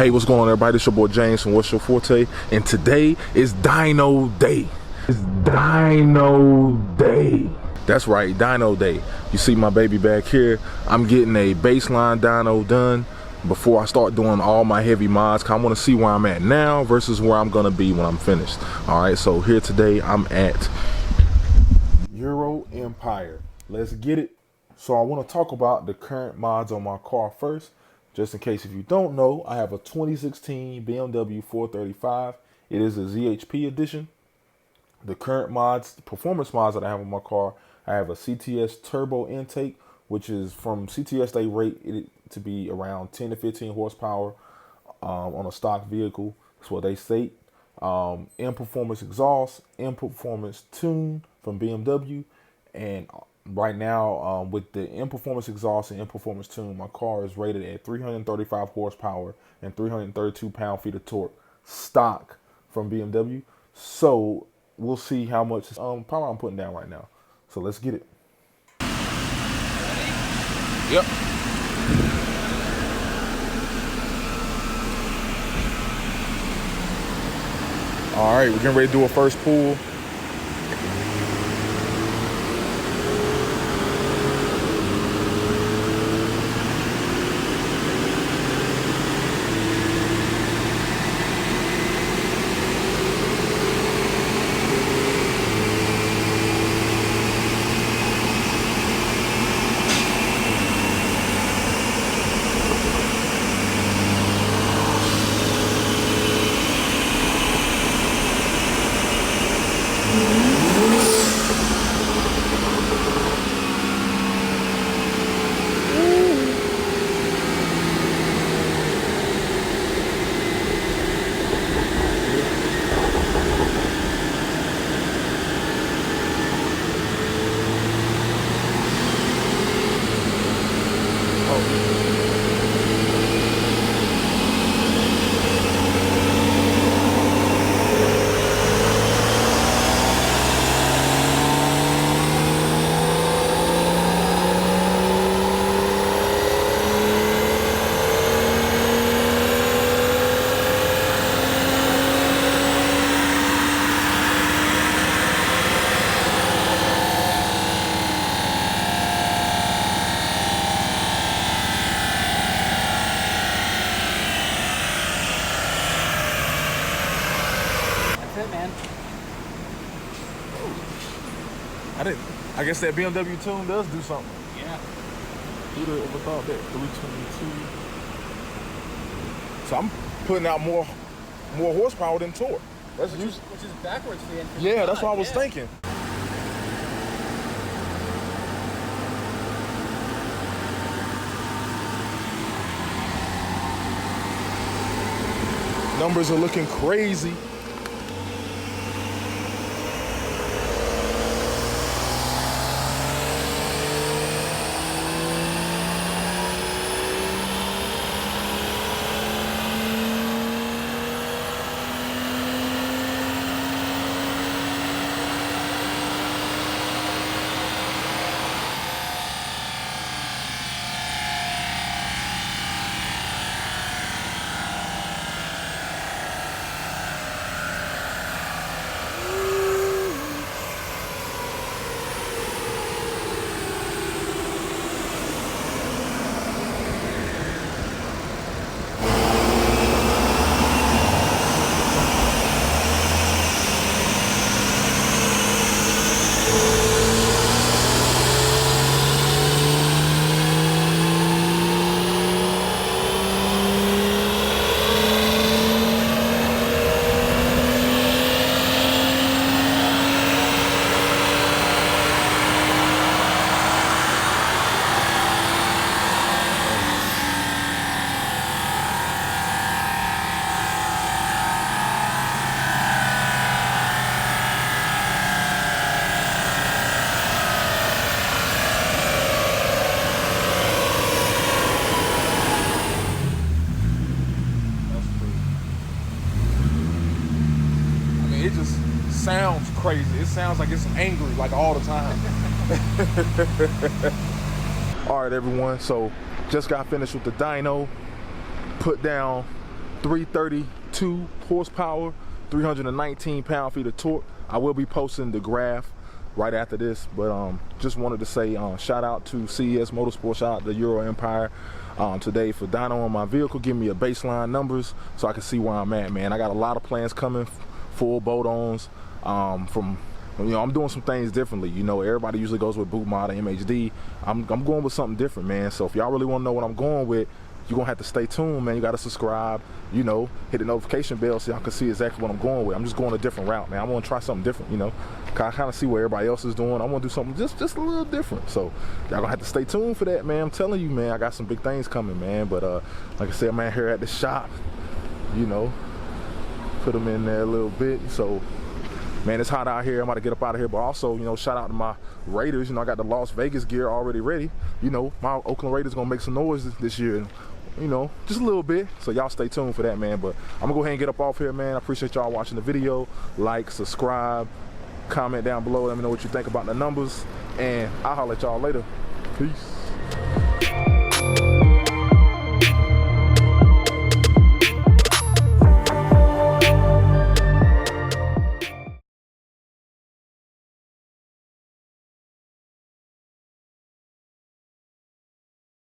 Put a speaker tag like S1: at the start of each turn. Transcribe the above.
S1: Hey, what's going on, everybody? It's your boy James from What's Your Forte, and today is Dyno Day. It's Dyno Day. That's right, Dyno Day. You see my baby back here. I'm getting a baseline dyno done before I start doing all my heavy mods. I want to see where I'm at now versus where I'm gonna be when I'm finished. All right, so here today I'm at Euro Empire. Let's get it. So I want to talk about the current mods on my car first. Just in case if you don't know, I have a 2016 BMW 435. It is a ZHP edition. The current mods, the performance mods that I have on my car, I have a CTS turbo intake, which is from CTS, they rate it to be around 10 to 15 horsepower on a stock vehicle. That's what they state. M Performance exhaust, M Performance tune from BMW, and right now, with the M Performance exhaust and M Performance tune, my car is rated at 335 horsepower and 332 pound-feet of torque, stock from BMW. So we'll see how much power I'm putting down right now. So let's get it. Yep. All right, we're getting ready to do a first pull.
S2: Man.
S1: I guess that BMW tune does do something.
S2: Yeah.
S1: Who'd have ever thought that? 322. So I'm putting out more horsepower than torque. That's
S2: which is backwards for the end.
S1: Yeah, that's what I was thinking. Numbers are looking crazy. It just sounds crazy. It sounds like it's angry like all the time. All right, everyone. So just got finished with the dyno. Put down 332 horsepower, 319 pound-feet of torque. I will be posting the graph right after this, but just wanted to say shout out to CES Motorsports, shout out to Euro Empire today for dyno on my vehicle, give me a baseline numbers so I can see where I'm at, man. I got a lot of plans coming, full bolt-ons from, you know, I'm doing some things differently. You know, everybody usually goes with boot mod and MHD. I'm going with something different, man. So if y'all really want to know what I'm going with, you're gonna have to stay tuned, man. You gotta subscribe, you know, hit the notification bell so y'all can see exactly what I'm going with. I'm just going a different route, man. I want to try something different, you know. I kind of see what everybody else is doing. I want to do something just a little different. So y'all gonna have to stay tuned for that, man. I'm telling you, man, I got some big things coming, man. But like I said, man, here at the shop, you know, put them in there a little bit. So man, it's hot out here. I'm about to get up out of here, but also, you know, shout out to my Raiders. You know, I got the Las Vegas gear already ready. You know, my Oakland Raiders gonna make some noise this year. You know, just a little bit. So y'all stay tuned for that, man. But I'm gonna go ahead and get up off here, man. I appreciate y'all watching the video. Like, subscribe, comment down below. Let me know what you think about the numbers, and I'll holler at y'all later. Peace.